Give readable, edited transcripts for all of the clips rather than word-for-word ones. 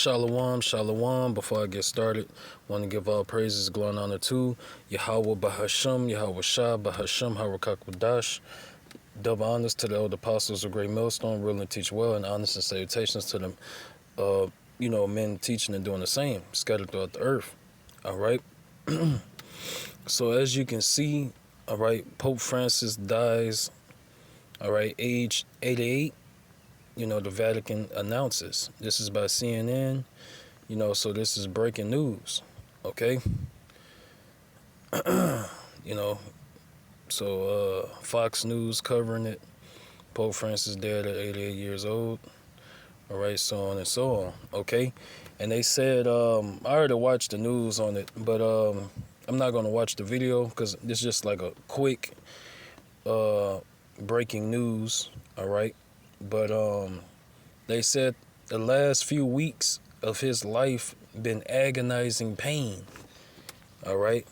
Shalom, shalom. Before I get started, want to give all praises, glory, and honor to Yahweh Bahasham, Yahweh Shah, Bahasham, Harakak double honors to the elder apostles of Great Millstone, real and teach well, and honors and salutations to them, men teaching and doing the same, scattered throughout the earth. All right. So as you can see, all right, Pope Francis dies, all right, age 88. The Vatican announces. This is by CNN, so this is breaking news, okay? Fox News covering it. Pope Francis dead at 88 years old, all right, so on and so on, okay? And they said, I already watched the news on it, but I'm not going to watch the video because it's just like a quick breaking news, all right? But they said the last few weeks of his life been agonizing pain. All right,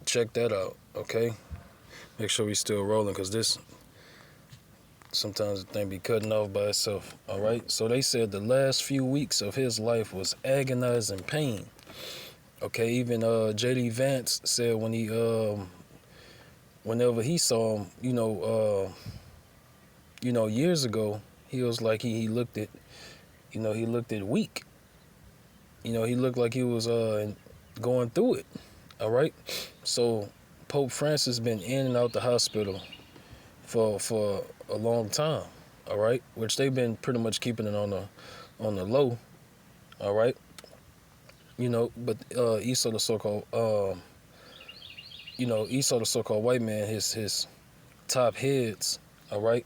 check that out. Okay, make sure we still rolling because this sometimes the thing be cutting off by itself. All right, so they said the last few weeks of his life was agonizing pain. Okay, even J.D. Vance said when he whenever he saw him, years ago, he was like he looked at, he looked at weak. He looked like he was going through it. All right. So Pope Francis been in and out the hospital for a long time. All right, which they've been pretty much keeping it on the low. All right. But Esau the so-called Esau the so-called white man, his top heads. All right.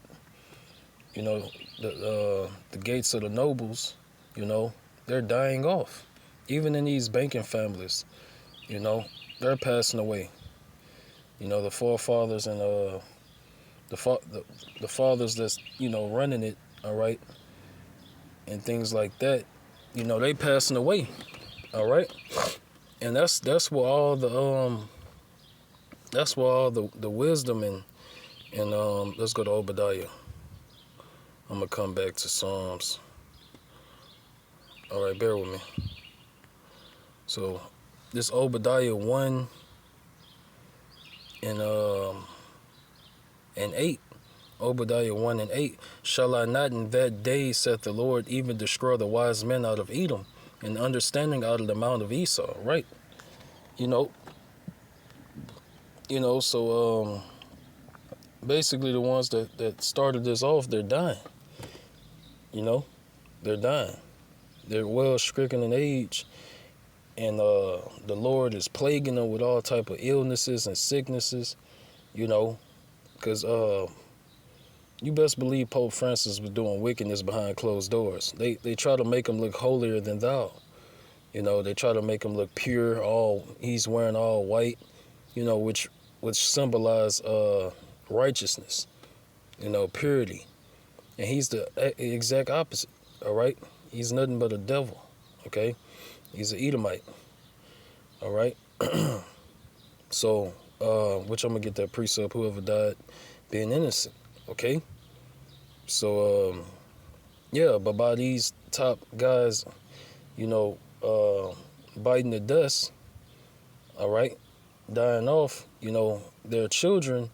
The gates of the nobles, they're dying off. Even in these banking families, they're passing away. The forefathers and the fathers that's running it, all right, and things like that, they passing away, all right, and that's where all the wisdom and let's go to Obadiah. I'm gonna come back to Psalms. All right, bear with me. So this Obadiah 1 and 8. Obadiah 1 and 8. Shall I not in that day, saith the Lord, even destroy the wise men out of Edom, and understanding out of the mount of Esau? Right. So basically the ones that started this off, they're dying. They're dying. They're well stricken in age. And the Lord is plaguing them with all type of illnesses and sicknesses, because you best believe Pope Francis was doing wickedness behind closed doors. They try to make him look holier than thou. They try to make him look pure. He's wearing all white, which symbolize righteousness, purity. And he's the exact opposite. All right, he's nothing but a devil. Okay. He's an Edomite. All right. So, which I'm going to get that precept, whoever died being innocent. Okay. So, but by these top guys, biting the dust, all right, dying off, their children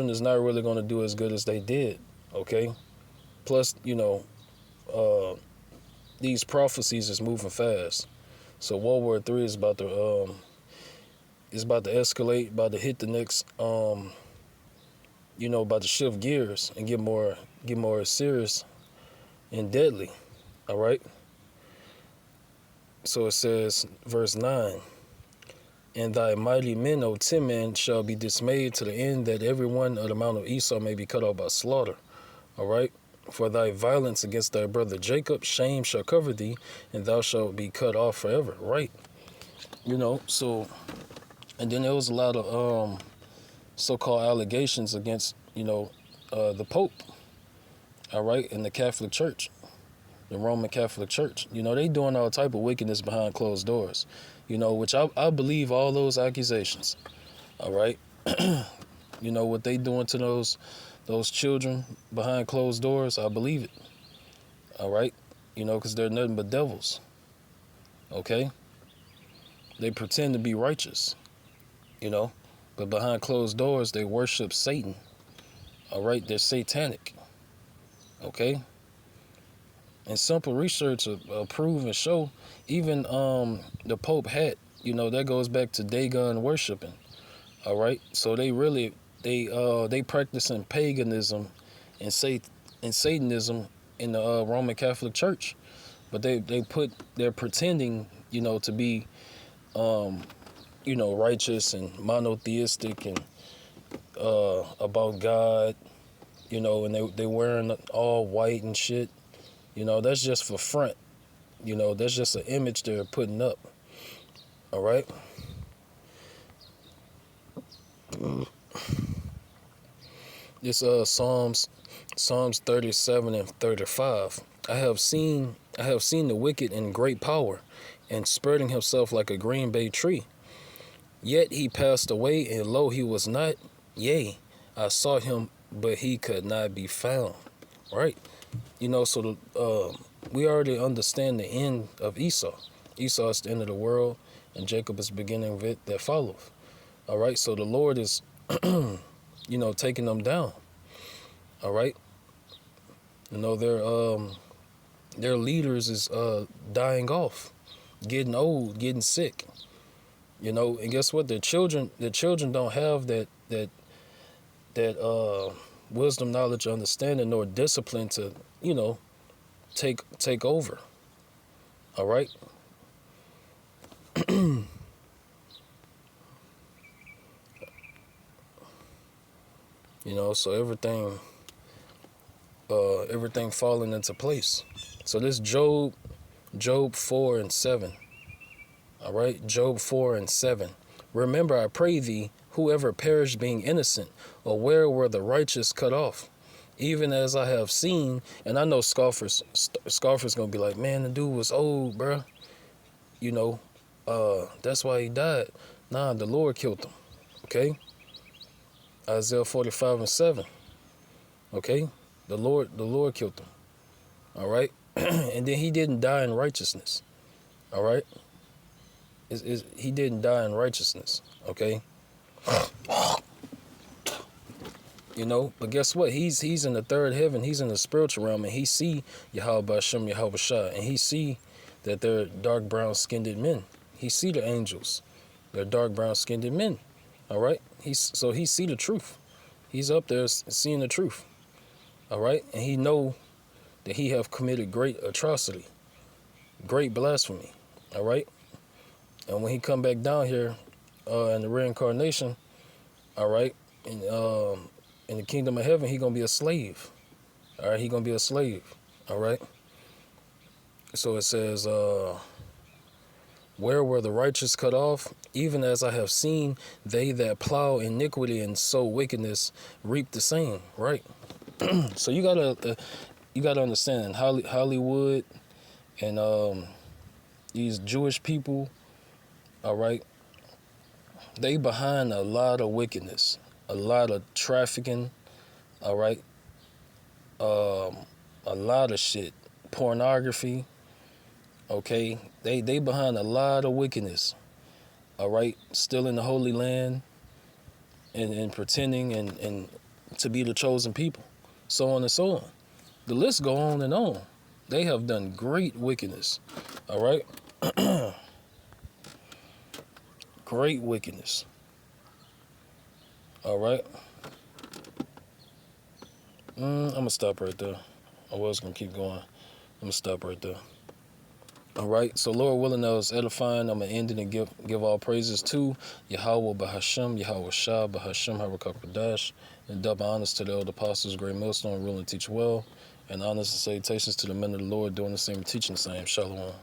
is not really going to do as good as they did. Okay. Plus, these prophecies is moving fast. So World War III is about to escalate, about to hit the next about to shift gears and get more serious and deadly. All right. So it says, verse 9, and thy mighty men, O Timon, shall be dismayed to the end that every one of the mount of Esau may be cut off by slaughter. All right. For thy violence against thy brother Jacob, shame shall cover thee, and thou shalt be cut off forever. Right. So, and then there was a lot of so-called allegations against, the Pope, all right, and the Catholic Church, the Roman Catholic Church. They doing all type of wickedness behind closed doors, which I believe all those accusations, all right. What they doing to those children behind closed doors, I believe it. All right, because they're nothing but devils. Okay, they pretend to be righteous, but behind closed doors they worship Satan. All right, they're satanic. Okay, and simple research will prove and show. Even the Pope hat, that goes back to Dagon worshiping. All right, so they practicing paganism and Satanism in the Roman Catholic Church, but they're pretending, to be, righteous and monotheistic and about God, and they wearing all white and shit. That's just for front. That's just an image they're putting up. All right. This Psalms 37 and 35. I have seen the wicked in great power, and spreading himself like a green bay tree. Yet he passed away, and lo, he was not. Yea, I sought him, but he could not be found. Right? So we already understand the end of Esau. Esau is the end of the world, and Jacob is the beginning of it that followeth. All right, so the Lord is, taking them down. All right, their leaders is dying off, getting old, getting sick. And guess what? Their children don't have that wisdom, knowledge, understanding, nor discipline to, take over. All right. So everything falling into place. So this Job 4 and 7. All right, Job 4 and 7. Remember, I pray thee, whoever perished being innocent, or where were the righteous cut off? Even as I have seen, and I know scoffers gonna be like, man, the dude was old, bruh. That's why he died. Nah, the Lord killed him. Okay. Isaiah 45 and 7. Okay, the Lord killed him. All right, and then he didn't die in righteousness. All right, he didn't die in righteousness. Okay, but guess what? He's in the third heaven. He's in the spiritual realm, and he see Yahweh Hashem, Yahweh Shah, and he see that they're dark brown skinned men. He see the angels. They're dark brown skinned men. All right, he see the truth. He's up there seeing the truth. All right, and he know that he have committed great atrocity, great blasphemy. All right, and when he come back down here in the reincarnation, all right, in the kingdom of heaven, he gonna be a slave. All right, he gonna be a slave. All right. So it says, where were the righteous cut off? Even as I have seen, they that plow iniquity and sow wickedness reap the same. Right. So you gotta understand Hollywood and these Jewish people. All right. They behind a lot of wickedness, a lot of trafficking. All right. A lot of shit, pornography. Okay, they behind a lot of wickedness. All right, still in the Holy Land and pretending and to be the chosen people, so on and so on. The list go on and on. They have done great wickedness. All right, great wickedness. All right, I'm gonna stop right there. I was gonna keep going. I'm gonna stop right there. All right, so Lord willing, that was edifying. I'm going to end it and give all praises to Yahweh Bahashem, Yahweh Shah, Bahashem, Harakakadash, and double honors to the elder apostles, great millstone, rule and teach well, and honors and salutations to the men of the Lord doing the same, teaching the same. Shalom.